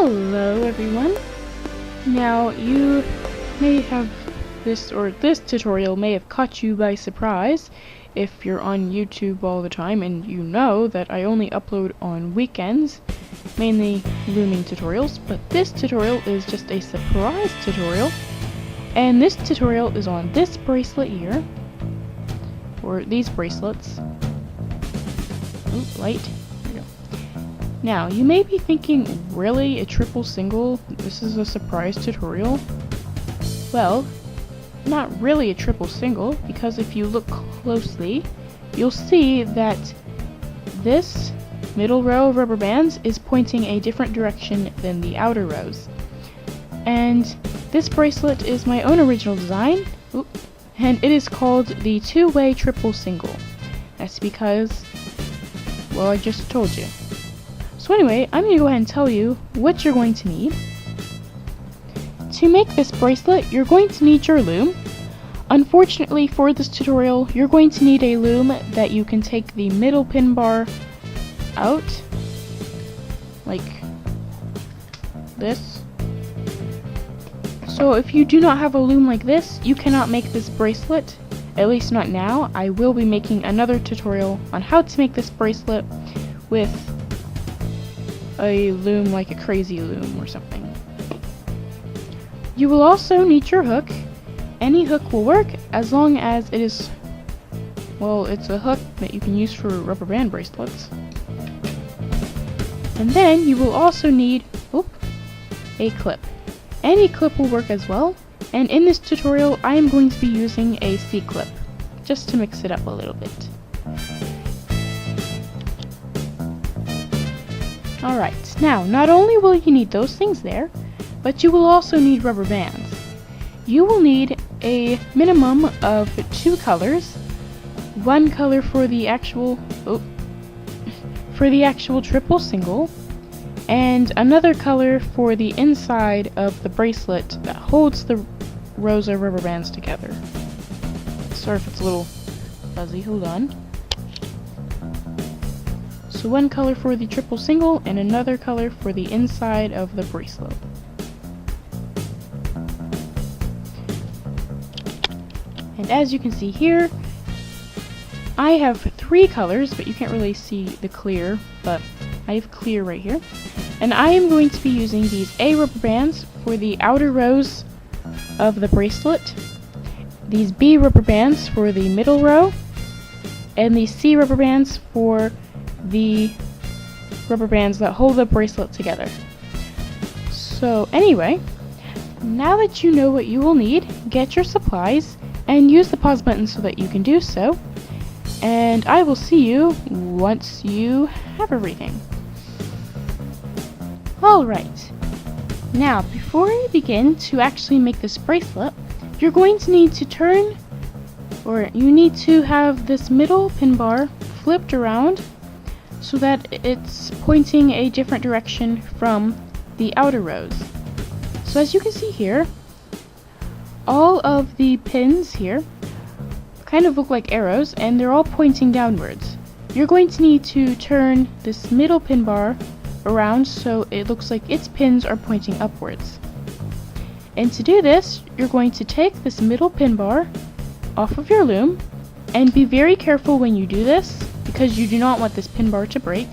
Hello everyone! Now you may have this tutorial may have caught you by surprise if you're on YouTube all the time and you know that I only upload on weekends, mainly looming tutorials, but this tutorial is just a surprise tutorial, and this tutorial is on this bracelet here, or these bracelets. Ooh, light. Now, you may be thinking, really, a triple single? This is a surprise tutorial? Well, not really a triple single, because if you look closely, you'll see that this middle row of rubber bands is pointing a different direction than the outer rows. And this bracelet is my own original design, and it is called the two-way triple single. That's because, well, I just told you. So anyway, I'm going to go ahead and tell you what you're going to need. To make this bracelet, you're going to need your loom. Unfortunately for this tutorial, you're going to need a loom that you can take the middle pin bar out, like this. So if you do not have a loom like this, you cannot make this bracelet, at least not now. I will be making another tutorial on how to make this bracelet with a loom, like a crazy loom or something. You will also need your hook. Any hook will work as long as it is, well, it's a hook that you can use for rubber band bracelets. And then you will also need a clip. Any clip will work as well, and in this tutorial I am going to be using a C-clip just to mix it up a little bit. Alright, now not only will you need those things there, but you will also need rubber bands. You will need a minimum of 2 colors, one color for the actual triple single, and another color for the inside of the bracelet that holds the rows of rubber bands together. Sorry if it's a little fuzzy, hold on. So one color for the triple single and another color for the inside of the bracelet. And as you can see here, I have 3 colors, but you can't really see the clear, but I have clear right here. And I am going to be using these A rubber bands for the outer rows of the bracelet, these B rubber bands for the middle row, and these C rubber bands for the rubber bands that hold the bracelet together. So anyway, now that you know what you will need, get your supplies and use the pause button so that you can do so, and I will see you once you have everything. Alright, now before you begin to actually make this bracelet, you're going to need to turn, or you need to have this middle pin bar flipped around so that it's pointing a different direction from the outer rows. So as you can see here, all of the pins here kind of look like arrows and they're all pointing downwards. You're going to need to turn this middle pin bar around so it looks like its pins are pointing upwards. And to do this, you're going to take this middle pin bar off of your loom, and be very careful when you do this, because you do not want this pin bar to break.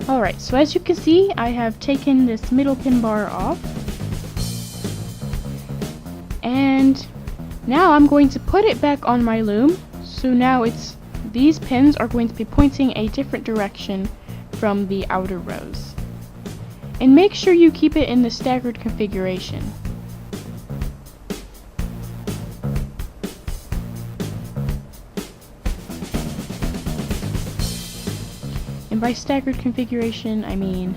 Alright, so as you can see, I have taken this middle pin bar off. And now I'm going to put it back on my loom, so now these pins are going to be pointing a different direction from the outer rows. And make sure you keep it in the staggered configuration. And by staggered configuration, I mean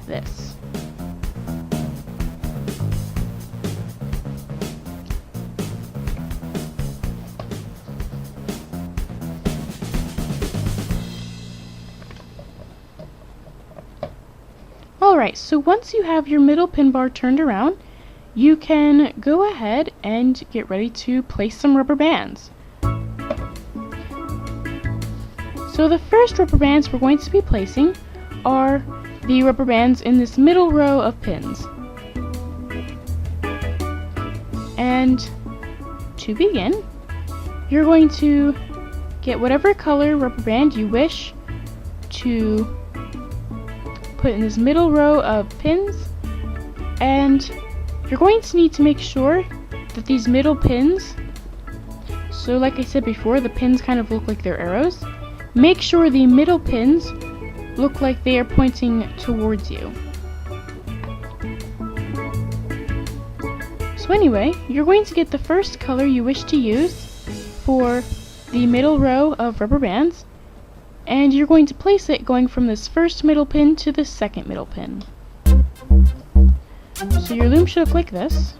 this. Alright, so once you have your middle pin bar turned around, you can go ahead and get ready to place some rubber bands. So the first rubber bands we're going to be placing are the rubber bands in this middle row of pins. And to begin, you're going to get whatever color rubber band you wish to put in this middle row of pins, and you're going to need to make sure that these middle pins, so like I said before, the pins kind of look like they're arrows. Make sure the middle pins look like they are pointing towards you. So anyway, you're going to get the first color you wish to use for the middle row of rubber bands, and you're going to place it going from this first middle pin to the second middle pin. So your loom should look like this.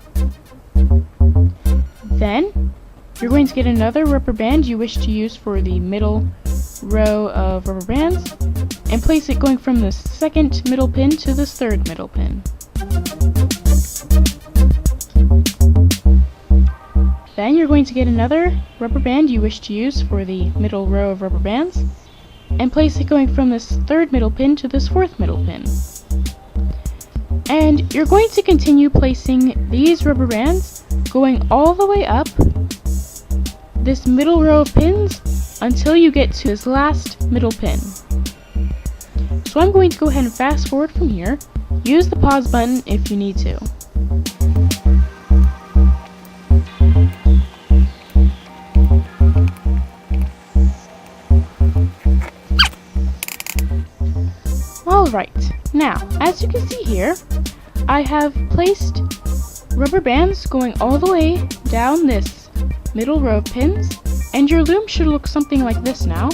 Then you're going to get another rubber band you wish to use for the middle row of rubber bands and place it going from the second middle pin to this third middle pin. Then you're going to get another rubber band you wish to use for the middle row of rubber bands and place it going from this third middle pin to this fourth middle pin. And you're going to continue placing these rubber bands going all the way up this middle row of pins until you get to this last middle pin. So I'm going to go ahead and fast forward from here. Use the pause button if you need to. Alright, now as you can see here, I have placed rubber bands going all the way down this middle row of pins, and your loom should look something like this now.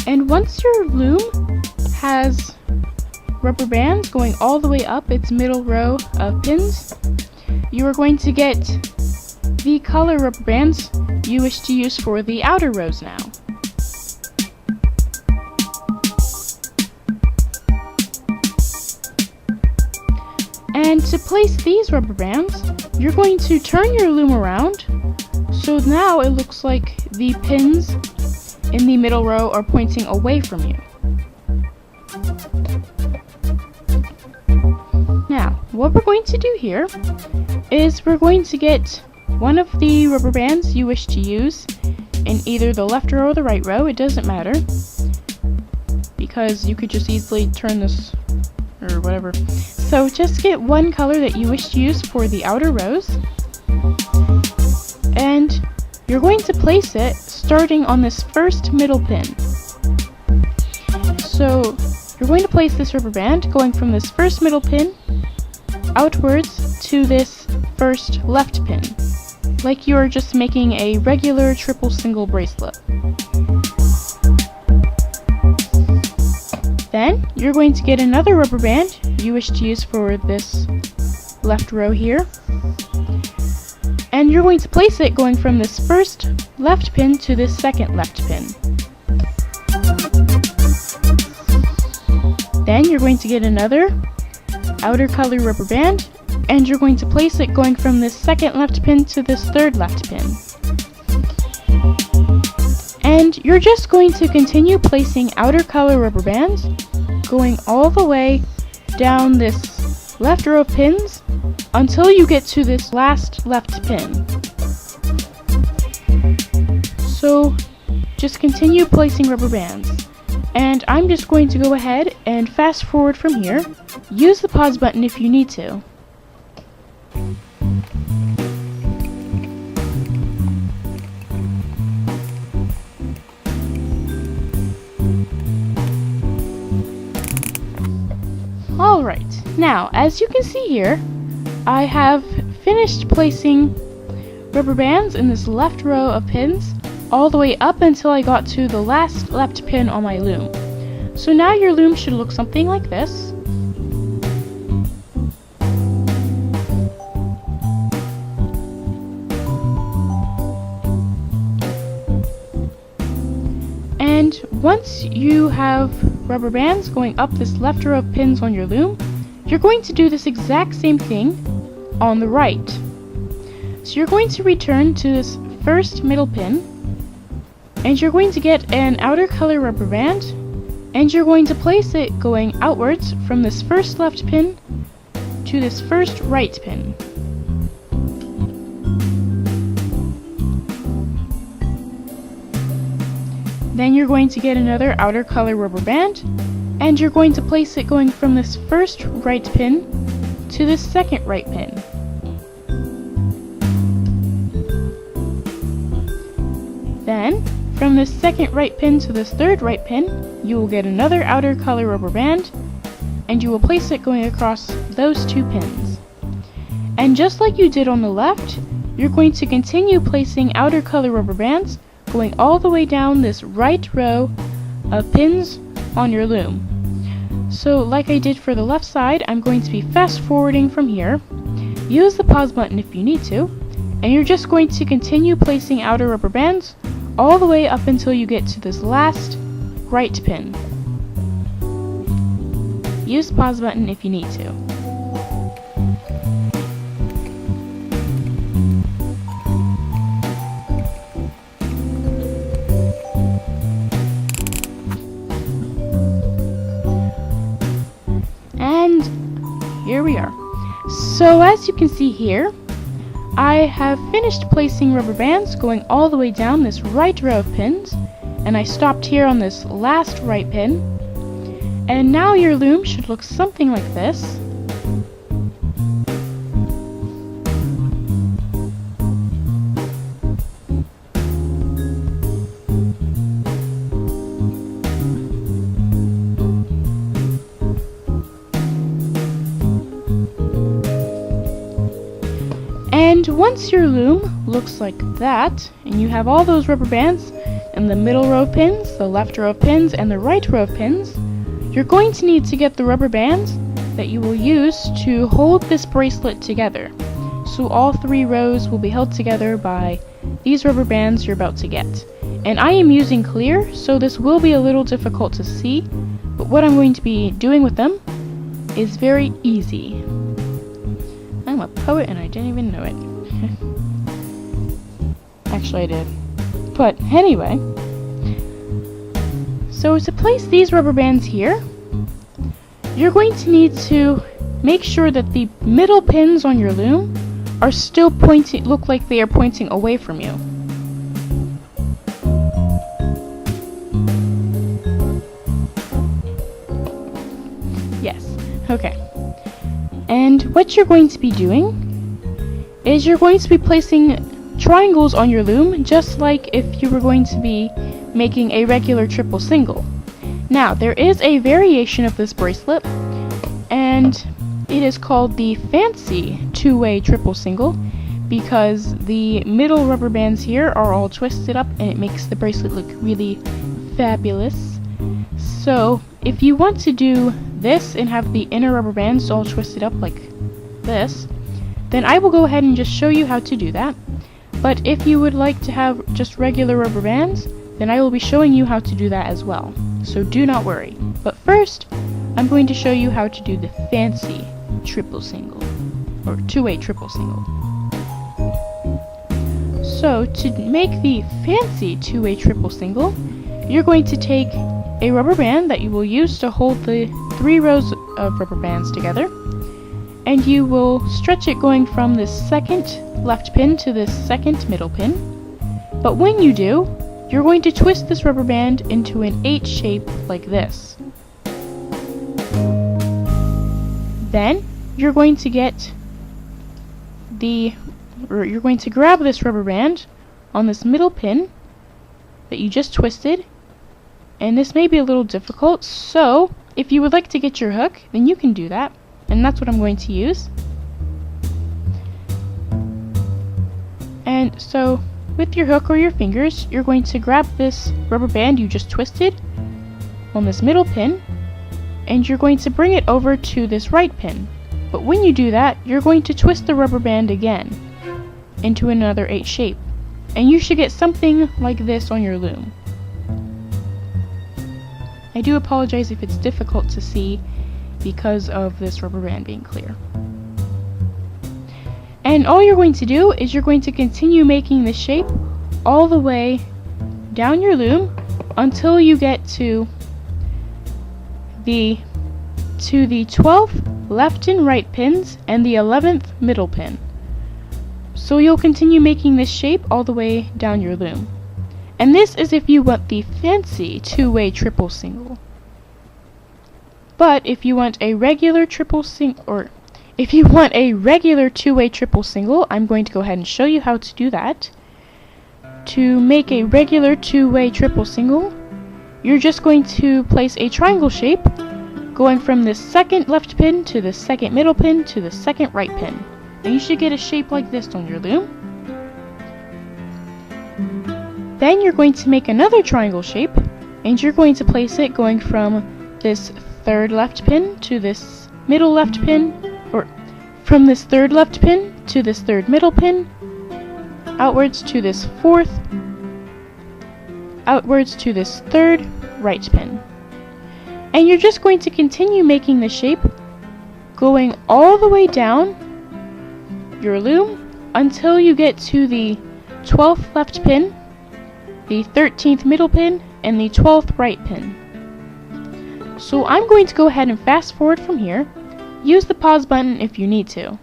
And once your loom has rubber bands going all the way up its middle row of pins, you are going to get the color rubber bands you wish to use for the outer rows now. And to place these rubber bands, you're going to turn your loom around, so now it looks like the pins in the middle row are pointing away from you. Now, what we're going to do here is we're going to get one of the rubber bands you wish to use in either the left row or the right row. It doesn't matter, because you could just easily turn this or whatever. So just get one color that you wish to use for the outer rows, and you're going to place it starting on this first middle pin. So you're going to place this rubber band going from this first middle pin outwards to this first left pin, like you're just making a regular triple single bracelet. Then you're going to get another rubber band you wish to use for this left row here, and you're going to place it going from this first left pin to this second left pin. Then you're going to get another outer color rubber band, and you're going to place it going from this second left pin to this third left pin. And you're just going to continue placing outer color rubber bands going all the way down this left row of pins until you get to this last left pin. So just continue placing rubber bands. And I'm just going to go ahead and fast forward from here. Use the pause button if you need to. Alright, now as you can see here, I have finished placing rubber bands in this left row of pins all the way up until I got to the last left pin on my loom. So now your loom should look something like this. And once you have rubber bands going up this left row of pins on your loom, you're going to do this exact same thing on the right. So you're going to return to this first middle pin, and you're going to get an outer color rubber band, and you're going to place it going outwards from this first left pin to this first right pin. Then you're going to get another outer color rubber band, and you're going to place it going from this first right pin to this second right pin. Then, from this second right pin to this third right pin, you will get another outer color rubber band, and you will place it going across those two pins. And just like you did on the left, you're going to continue placing outer color rubber bands going all the way down this right row of pins on your loom. So like I did for the left side, I'm going to be fast forwarding from here. Use the pause button if you need to, and you're just going to continue placing outer rubber bands all the way up until you get to this last right pin. Use the pause button if you need to. And here we are. So as you can see here, I have finished placing rubber bands going all the way down this right row of pins, and I stopped here on this last right pin. And now your loom should look something like this. And once your loom looks like that, and you have all those rubber bands in the middle row of pins, the left row of pins, and the right row of pins, you're going to need to get the rubber bands that you will use to hold this bracelet together. So all three rows will be held together by these rubber bands you're about to get. And I am using clear, so this will be a little difficult to see, but what I'm going to be doing with them is very easy. I'm a poet and I didn't even know it. Actually I did. But anyway, so to place these rubber bands here, you're going to need to make sure that the middle pins on your loom are still look like they are pointing away from you. Yes, okay. And what you're going to be doing is you're going to be placing triangles on your loom, just like if you were going to be making a regular triple single. Now, there is a variation of this bracelet, and it is called the fancy two-way triple single, because the middle rubber bands here are all twisted up and it makes the bracelet look really fabulous. So, if you want to do this and have the inner rubber bands all twisted up like this, then I will go ahead and just show you how to do that. But if you would like to have just regular rubber bands, then I will be showing you how to do that as well. So do not worry. But first, I'm going to show you how to do the fancy triple single, or two-way triple single. So to make the fancy two-way triple single, you're going to take a rubber band that you will use to hold the three rows of rubber bands together, and you will stretch it going from this second left pin to this second middle pin. But when you do, you're going to twist this rubber band into an H shape like this. Then you're going to you're going to grab this rubber band on this middle pin that you just twisted, and this may be a little difficult, so if you would like to get your hook, then you can do that, and that's what I'm going to use. And so with your hook or your fingers, you're going to grab this rubber band you just twisted on this middle pin, and you're going to bring it over to this right pin. But when you do that, you're going to twist the rubber band again into another H shape, and you should get something like this on your loom. I do apologize if it's difficult to see because of this rubber band being clear. And all you're going to do is you're going to continue making the shape all the way down your loom until you get to the 12th left and right pins and the 11th middle pin. So you'll continue making this shape all the way down your loom. And this is if you want the fancy two-way triple single. But if you want a regular triple single, or if you want a regular two-way triple single, I'm going to go ahead and show you how to do that. To make a regular two-way triple single, you're just going to place a triangle shape going from the second left pin to the second middle pin to the second right pin. And you should get a shape like this on your loom. Then you're going to make another triangle shape, and you're going to place it going from this third left pin to this middle left pin, or from this third left pin to this third middle pin, outwards to this fourth, outwards to this third right pin. And you're just going to continue making the shape going all the way down your loom until you get to the 12th left pin, the 13th middle pin, and the 12th right pin. So I'm going to go ahead and fast forward from here. Use the pause button if you need to.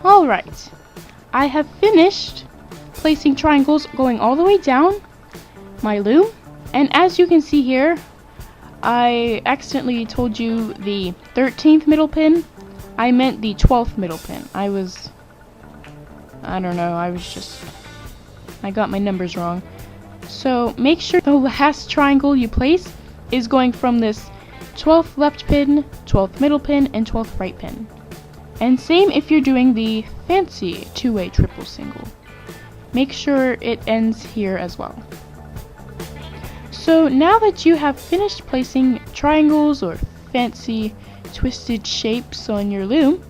Alright, I have finished placing triangles going all the way down my loom, and as you can see here, I accidentally told you the 13th middle pin. I meant the 12th middle pin. I got my numbers wrong. So make sure the last triangle you place is going from this 12th left pin, 12th middle pin, and 12th right pin. And same if you're doing the fancy two-way triple single. Make sure it ends here as well. So now that you have finished placing triangles or fancy twisted shapes on your loom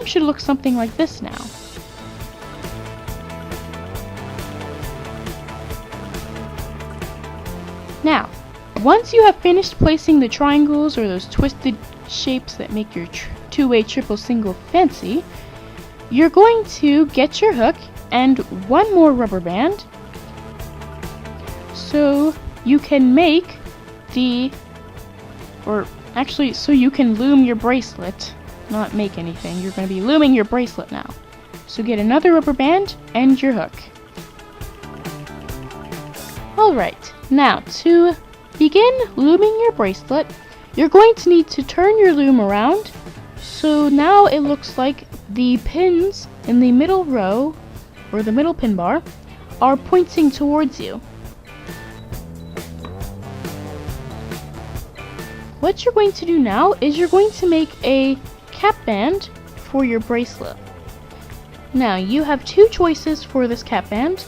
should look something like this now. Now, once you have finished placing the triangles or those twisted shapes that make your two-way triple single fancy, you're going to get your hook and one more rubber band so you can make so you can loom your bracelet, not make anything. You're going to be looming your bracelet now. So get another rubber band and your hook. Alright, now to begin looming your bracelet, you're going to need to turn your loom around. So now it looks like the pins in the middle row, or the middle pin bar, are pointing towards you. What you're going to do now is you're going to make a cap band for your bracelet. Now you have two choices for this cap band.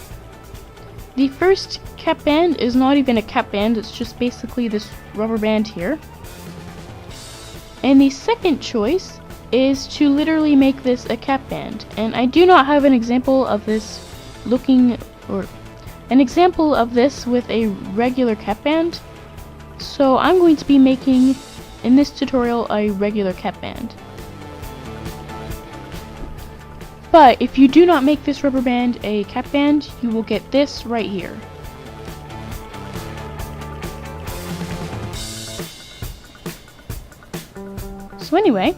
The first cap band is not even a cap band, it's just basically this rubber band here. And the second choice is to literally make this a cap band. And I do not have an example of this with a regular cap band. So I'm going to be making, in this tutorial, a regular cap band. But if you do not make this rubber band a cap band, you will get this right here. So anyway,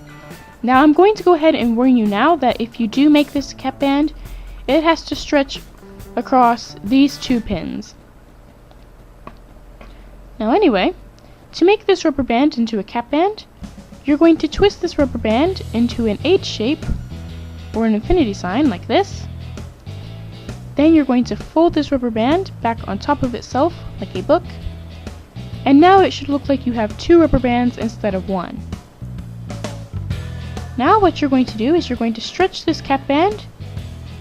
now I'm going to go ahead and warn you now that if you do make this cap band, it has to stretch across these two pins. Now anyway, to make this rubber band into a cap band, you're going to twist this rubber band into an H shape or an infinity sign like this. Then you're going to fold this rubber band back on top of itself like a book. And now it should look like you have two rubber bands instead of one. Now what you're going to do is you're going to stretch this cap band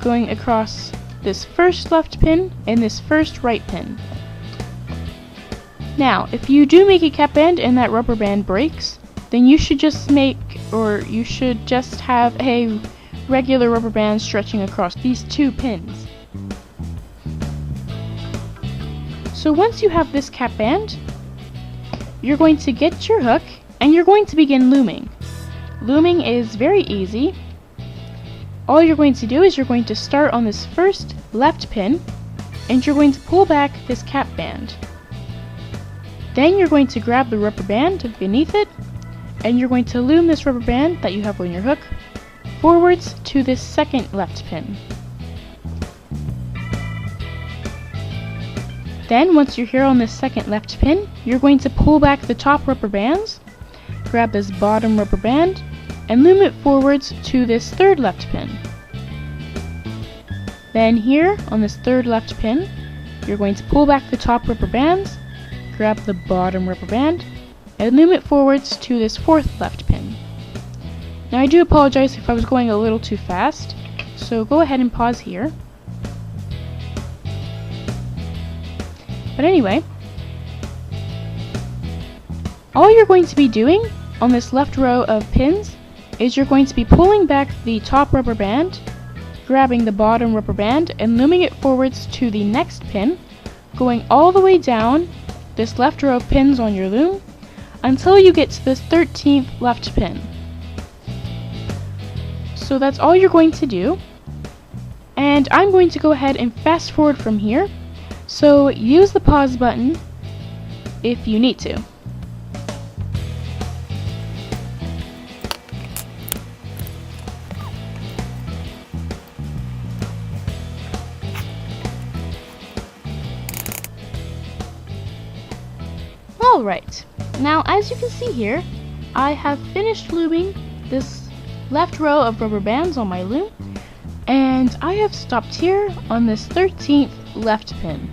going across this first left pin and this first right pin. Now, if you do make a cap band and that rubber band breaks, then you should just have a regular rubber band stretching across these two pins. So once you have this cap band, you're going to get your hook and you're going to begin looming. Looming is very easy. All you're going to do is you're going to start on this first left pin and you're going to pull back this cap band. Then you're going to grab the rubber band beneath it and you're going to loom this rubber band that you have on your hook forwards to this second left pin. Then once you're here on this second left pin, you're going to pull back the top rubber bands, grab this bottom rubber band, and loom it forwards to this third left pin. Then here on this third left pin, you're going to pull back the top rubber bands, grab the bottom rubber band, and loom it forwards to this fourth left pin. Now I do apologize if I was going a little too fast, so go ahead and pause here. But anyway, all you're going to be doing on this left row of pins is you're going to be pulling back the top rubber band, grabbing the bottom rubber band, and looming it forwards to the next pin, going all the way down this left row of pins on your loom until you get to this 13th left pin. So that's all you're going to do, and I'm going to go ahead and fast forward from here. So use the pause button if you need to. Alright, now as you can see here, I have finished looming this left row of rubber bands on my loom, and I have stopped here on this 13th left pin.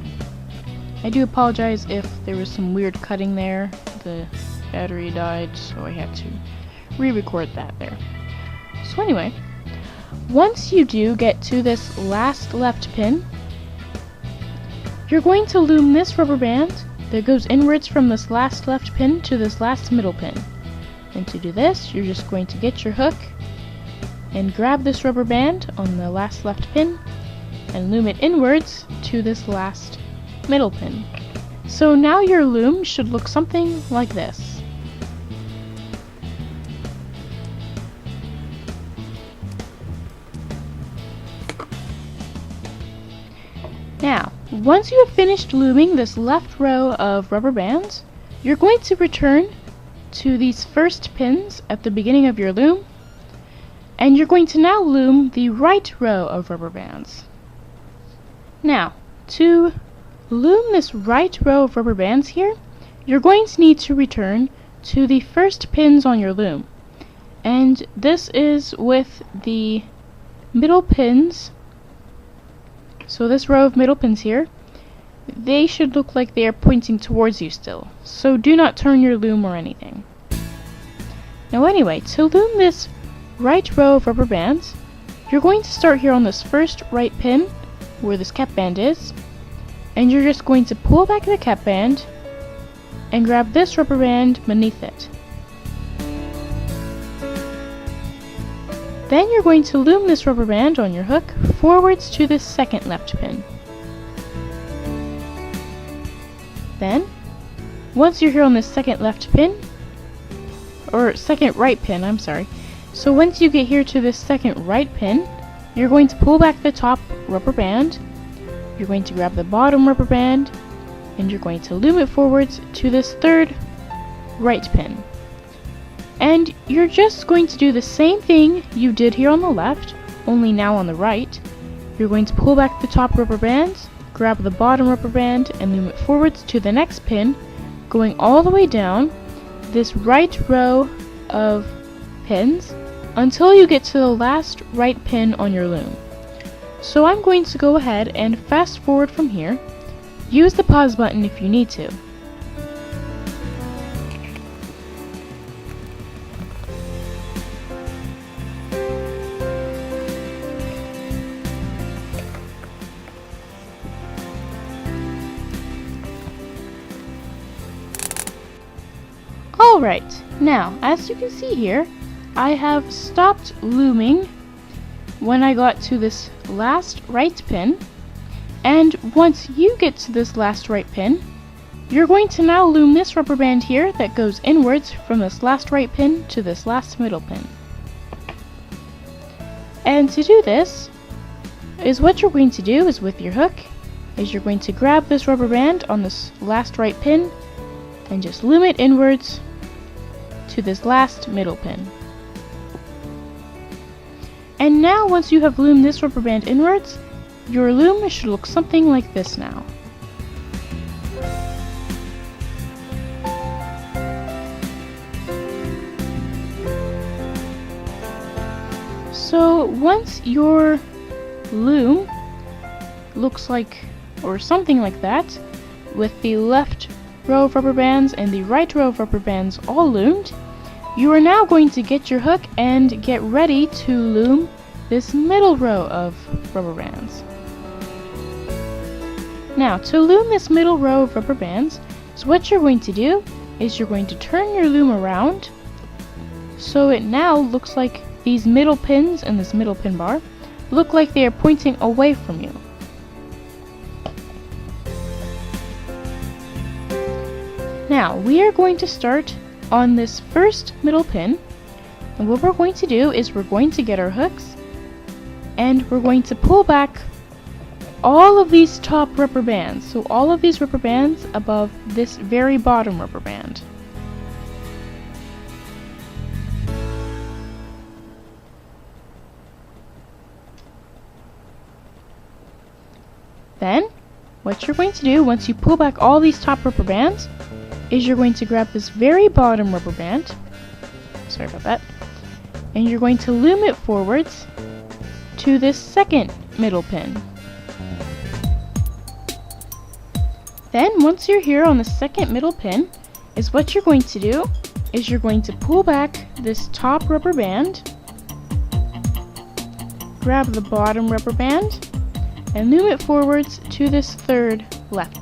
I do apologize if there was some weird cutting there. The battery died, so I had to re-record that there. So anyway, once you do get to this last left pin, you're going to loom this rubber band that goes inwards from this last left pin to this last middle pin. And to do this, you're just going to get your hook and grab this rubber band on the last left pin and loom it inwards to this last middle pin. So now your loom should look something like this. Now, once you have finished looming this left row of rubber bands, you're going to return to these first pins at the beginning of your loom, and you're going to now loom the right row of rubber bands. Now, to loom this right row of rubber bands here, you're going to need to return to the first pins on your loom. And this is with the middle pins. So this row of middle pins here, they should look like they are pointing towards you still. So do not turn your loom or anything. Now anyway, to loom this right row of rubber bands, you're going to start here on this first right pin where this cap band is, and you're just going to pull back the cap band and grab this rubber band beneath it. Then you're going to loom this rubber band on your hook forwards to this second left pin. Then, once you're here on this second left pin, or second right pin, I'm sorry. So once you get here to this second right pin, you're going to pull back the top rubber band, you're going to grab the bottom rubber band, and you're going to loom it forwards to this third right pin. And you're just going to do the same thing you did here on the left, only now on the right. You're going to pull back the top rubber band, grab the bottom rubber band, and loom it forwards to the next pin, going all the way down this right row of pins until you get to the last right pin on your loom. So I'm going to go ahead and fast forward from here. Use the pause button if you need to. Alright, now as you can see here, I have stopped looming when I got to this last right pin, and once you get to this last right pin, you're going to now loom this rubber band here that goes inwards from this last right pin to this last middle pin. And to do this, is what you're going to do is with your hook, is you're going to grab this rubber band on this last right pin and just loom it inwards to this last middle pin. And now once you have loomed this rubber band inwards, your loom should look something like this now. So once your loom looks like, or something like that, with the left row of rubber bands and the right row of rubber bands all loomed, you are now going to get your hook and get ready to loom this middle row of rubber bands. Now, to loom this middle row of rubber bands, so what you're going to do is you're going to turn your loom around so it now looks like these middle pins and this middle pin bar look like they are pointing away from you. Now, we are going to start on this first middle pin, and what we're going to do is we're going to get our hooks and we're going to pull back all of these top rubber bands, so all of these rubber bands above this very bottom rubber band. Then, what you're going to do once you pull back all these top rubber bands is you're going to grab this very bottom rubber band, sorry about that, and you're going to loom it forwards to this second middle pin. Then once you're here on the second middle pin, is what you're going to do is you're going to pull back this top rubber band, grab the bottom rubber band, and loom it forwards to this third left,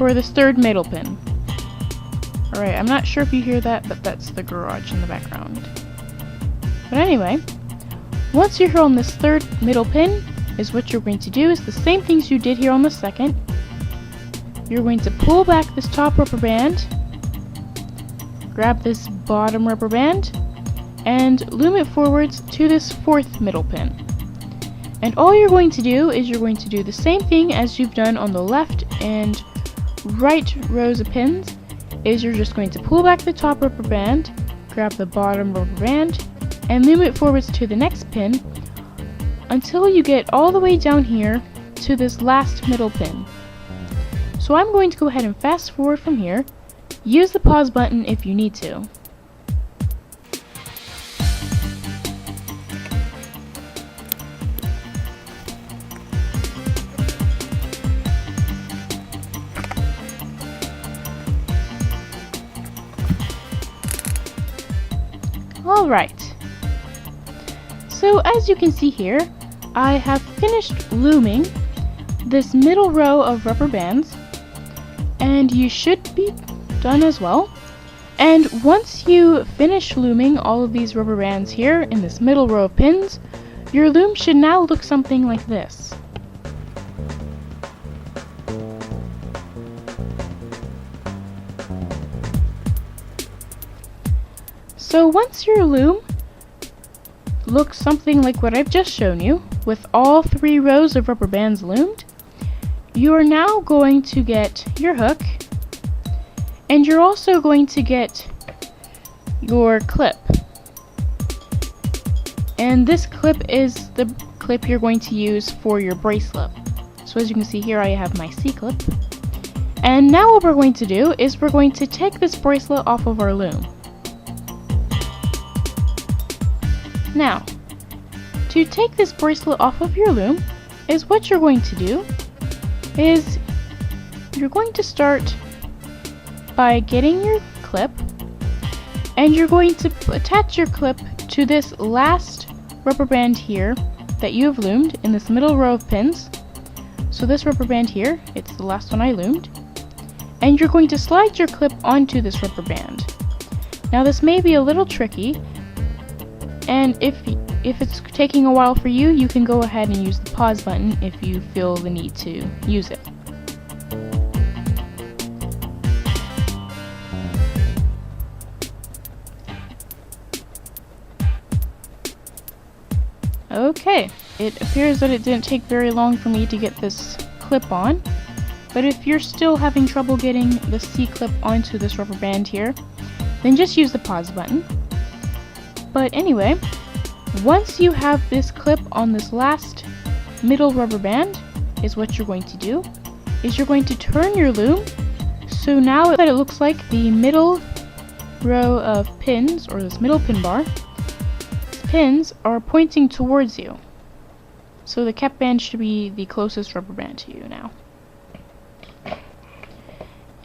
or this third middle pin. Alright, I'm not sure if you hear that, but that's the garage in the background. But anyway, once you're here on this third middle pin, is what you're going to do is the same things you did here on the second. You're going to pull back this top rubber band, grab this bottom rubber band, and loom it forwards to this fourth middle pin. And all you're going to do is you're going to do the same thing as you've done on the left and right rows of pins, is you're just going to pull back the top rubber band, grab the bottom rubber band, and loom it forwards to the next pin until you get all the way down here to this last middle pin. So I'm going to go ahead and fast forward from here. Use the pause button if you need to. Alright, so as you can see here, I have finished looming this middle row of rubber bands, and you should be done as well. And once you finish looming all of these rubber bands here in this middle row of pins, your loom should now look something like this. So once your loom looks something like what I've just shown you, with all 3 rows of rubber bands loomed, you are now going to get your hook, and you're also going to get your clip. And this clip is the clip you're going to use for your bracelet. So as you can see here, I have my C-clip. And now what we're going to do is we're going to take this bracelet off of our loom. Now, to take this bracelet off of your loom, is what you're going to do is you're going to start by getting your clip, and you're going to attach your clip to this last rubber band here that you have loomed in this middle row of pins. So this rubber band here, it's the last one I loomed, and you're going to slide your clip onto this rubber band. Now this may be a little tricky, and if it's taking a while for you, you can go ahead and use the pause button if you feel the need to use it. Okay, it appears that it didn't take very long for me to get this clip on, but if you're still having trouble getting the C-clip onto this rubber band here, then just use the pause button. But anyway, once you have this clip on this last middle rubber band, is what you're going to do, is you're going to turn your loom, so now that it looks like the middle row of pins, or this middle pin bar, pins are pointing towards you. So the cap band should be the closest rubber band to you now.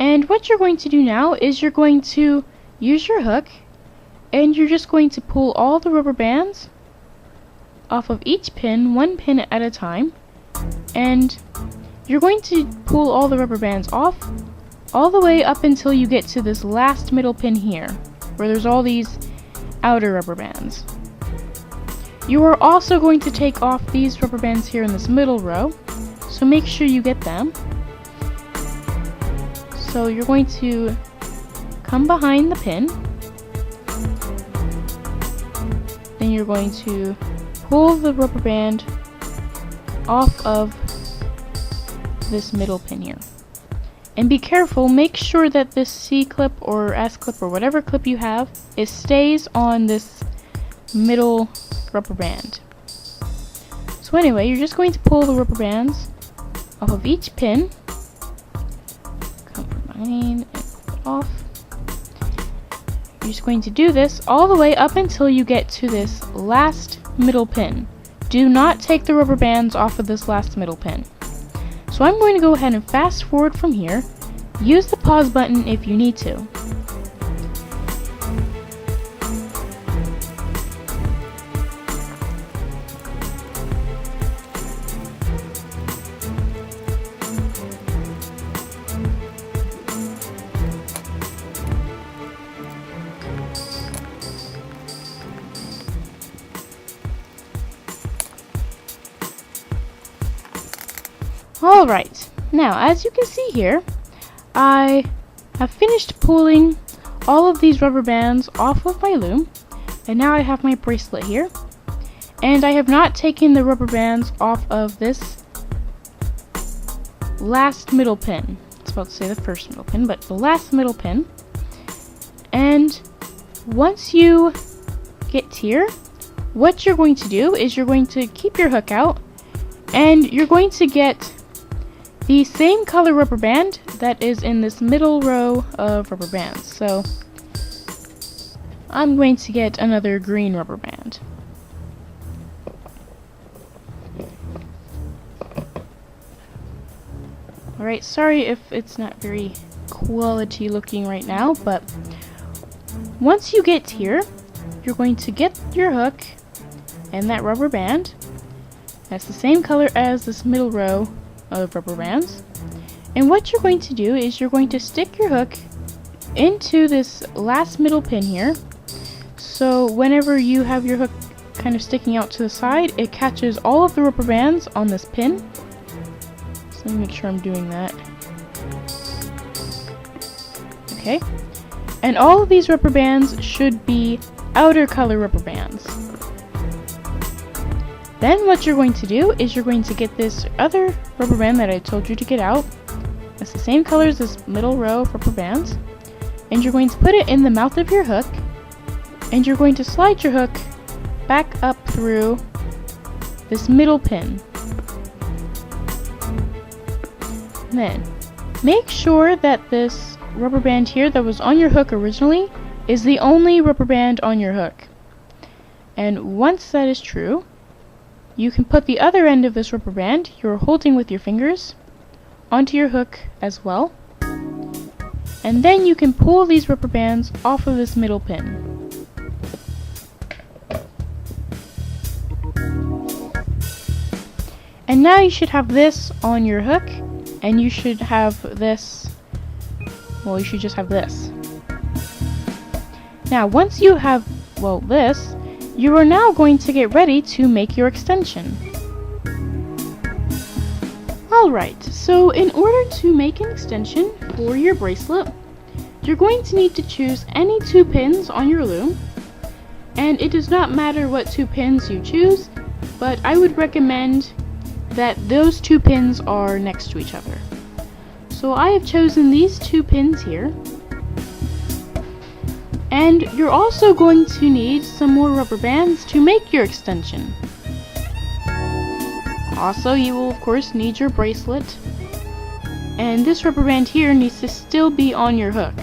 And what you're going to do now is you're going to use your hook, and you're just going to pull all the rubber bands off of each pin, one pin at a time, and you're going to pull all the rubber bands off all the way up until you get to this last middle pin here, where there's all these outer rubber bands. You are also going to take off these rubber bands here in this middle row, so make sure you get them. So you're going to come behind the pin, then you're going to pull the rubber band off of this middle pin here. And be careful, make sure that this C-clip or S-clip or whatever clip you have, it stays on this middle rubber band. So anyway, you're just going to pull the rubber bands off of each pin, come from behind and pull it off. You're just going to do this all the way up until you get to this last middle pin. Do not take the rubber bands off of this last middle pin. So I'm going to go ahead and fast forward from here. Use the pause button if you need to. Alright, now as you can see here, I have finished pulling all of these rubber bands off of my loom, and now I have my bracelet here, and I have not taken the rubber bands off of this last middle pin. I was about to say the first middle pin, but the last middle pin. And once you get here, what you're going to do is you're going to keep your hook out, and you're going to get the same color rubber band that is in this middle row of rubber bands. So I'm going to get another green rubber band. Alright, sorry if it's not very quality looking right now, but once you get here, you're going to get your hook and that rubber band. That's the same color as this middle row of rubber bands. And what you're going to do is you're going to stick your hook into this last middle pin here. So whenever you have your hook kind of sticking out to the side, it catches all of the rubber bands on this pin. So let me make sure I'm doing that. Okay. And all of these rubber bands should be outer color rubber bands. Then what you're going to do is you're going to get this other rubber band that I told you to get out. It's the same color as this middle row of rubber bands. And you're going to put it in the mouth of your hook. And you're going to slide your hook back up through this middle pin. And then make sure that this rubber band here that was on your hook originally is the only rubber band on your hook. And once that is true, you can put the other end of this rubber band you're holding with your fingers onto your hook as well. And then you can pull these rubber bands off of this middle pin. And now you should have this on your hook, and you should have this, well, you should just have this. Now once you have, well, this, you are now going to get ready to make your extension. Alright, so in order to make an extension for your bracelet, you're going to need to choose any 2 pins on your loom, and it does not matter what 2 pins you choose, but I would recommend that those 2 pins are next to each other. So I have chosen these 2 pins here, and you're also going to need some more rubber bands to make your extension. Also, you will of course need your bracelet, and this rubber band here needs to still be on your hook.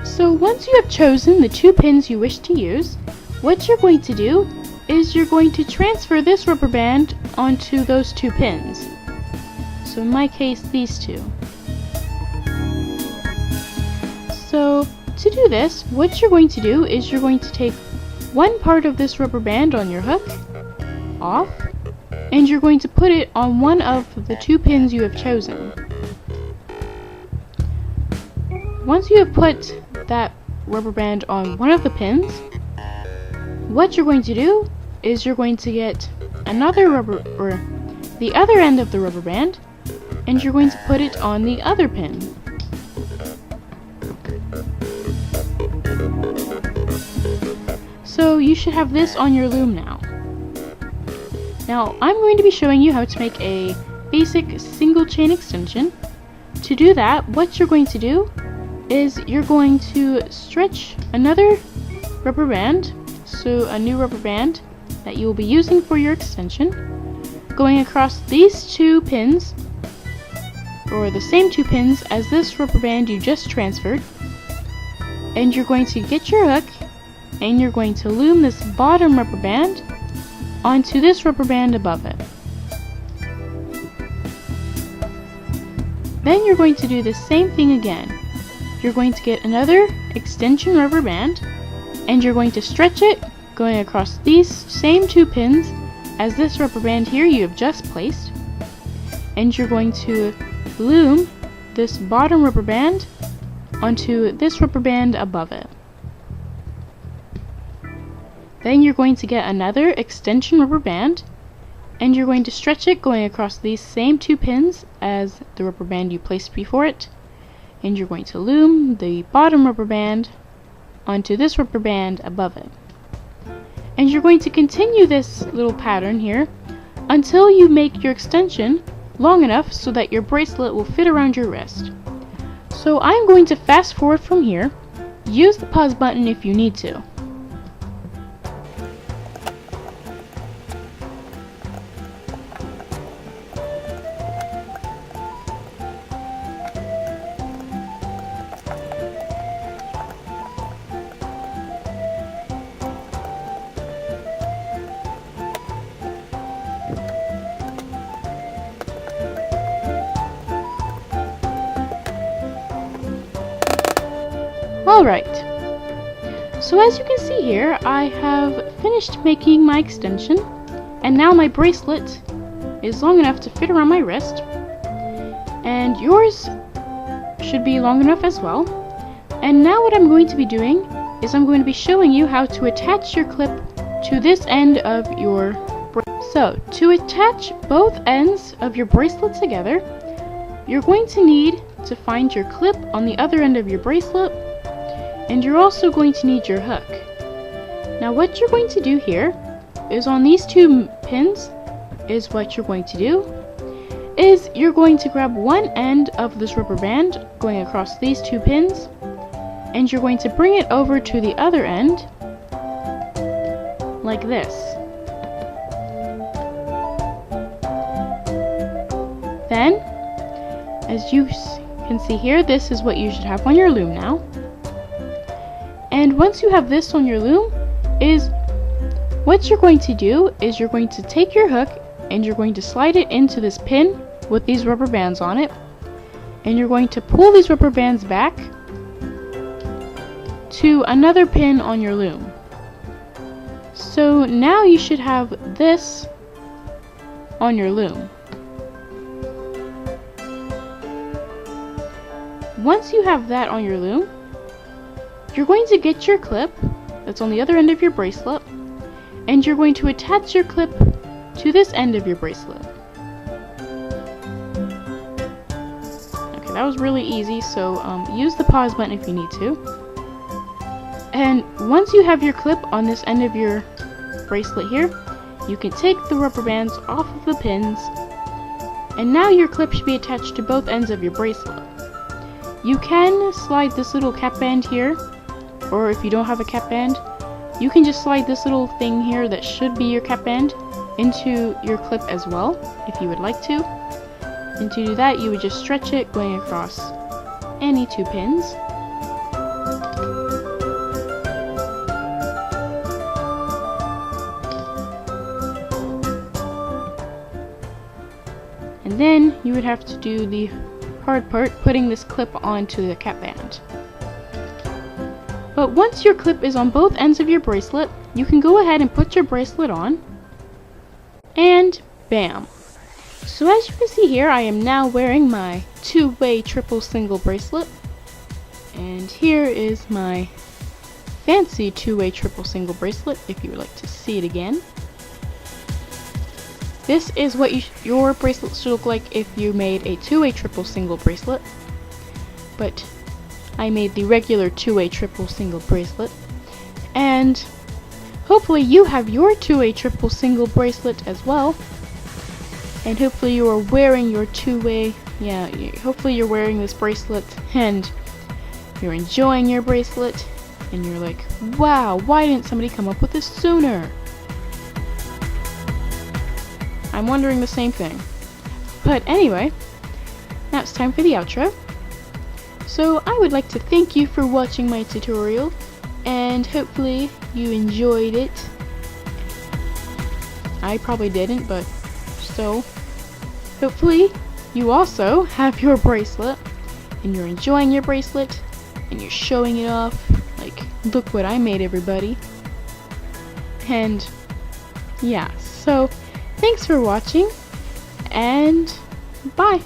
So once you have chosen the 2 pins you wish to use, what you're going to do is you're going to transfer this rubber band onto those 2 pins. So in my case, these 2. So to do this, what you're going to do is you're going to take one part of this rubber band on your hook off, and you're going to put it on one of the 2 pins you have chosen. Once you have put that rubber band on one of the pins, what you're going to do is you're going to get another the other end of the rubber band, and you're going to put it on the other pin. So you should have this on your loom now. Now I'm going to be showing you how to make a basic single chain extension. To do that, what you're going to do is you're going to stretch another rubber band, so a new rubber band that you will be using for your extension, going across these 2 pins, or the same 2 pins as this rubber band you just transferred, and you're going to get your hook and you're going to loom this bottom rubber band onto this rubber band above it. Then you're going to do the same thing again. You're going to get another extension rubber band, and you're going to stretch it going across these same 2 pins as this rubber band here you have just placed, and you're going to loom this bottom rubber band onto this rubber band above it. Then you're going to get another extension rubber band, and you're going to stretch it going across these same 2 pins as the rubber band you placed before it, and you're going to loom the bottom rubber band onto this rubber band above it. And you're going to continue this little pattern here until you make your extension long enough so that your bracelet will fit around your wrist. So I'm going to fast forward from here. Use the pause button if you need to. Alright, so as you can see here, I have finished making my extension, and now my bracelet is long enough to fit around my wrist, and yours should be long enough as well. And now what I'm going to be doing is I'm going to be showing you how to attach your clip to this end of your bracelet. So, to attach both ends of your bracelet together, you're going to need to find your clip on the other end of your bracelet, and you're also going to need your hook. Now what you're going to do here is on these 2 pins is what you're going to do is you're going to grab one end of this rubber band going across these 2 pins, and you're going to bring it over to the other end like this. Then, as you can see here, this is what you should have on your loom now. And once you have this on your loom, what you're going to do is you're going to take your hook and you're going to slide it into this pin with these rubber bands on it, and you're going to pull these rubber bands back to another pin on your loom. So now you should have this on your loom. Once you have that on your loom, you're going to get your clip that's on the other end of your bracelet, and you're going to attach your clip to this end of your bracelet. Okay, that was really easy, so use the pause button if you need to. And once you have your clip on this end of your bracelet here, you can take the rubber bands off of the pins, and now your clip should be attached to both ends of your bracelet. You can slide this little cap band here, or if you don't have a cap band, you can just slide this little thing here that should be your cap band into your clip as well, if you would like to. And to do that, you would just stretch it going across any two pins. And then you would have to do the hard part, putting this clip onto the cap band. But once your clip is on both ends of your bracelet, you can go ahead and put your bracelet on, and bam! So as you can see here, I am now wearing my two-way triple single bracelet, and here is my fancy two-way triple single bracelet if you would like to see it again. This is what your bracelet should look like if you made a two-way triple single bracelet, but I made the regular two-way triple single bracelet, and hopefully you have your two-way triple single bracelet as well, and hopefully you are wearing your two-way, hopefully you're wearing this bracelet and you're enjoying your bracelet, and you're like, wow, why didn't somebody come up with this sooner? I'm wondering the same thing. But anyway, now it's time for the outro. So I would like to thank you for watching my tutorial, and hopefully you enjoyed it. I probably didn't, but still. Hopefully you also have your bracelet, and you're enjoying your bracelet, and you're showing it off. Like, look what I made, everybody. And yeah, so thanks for watching, and bye!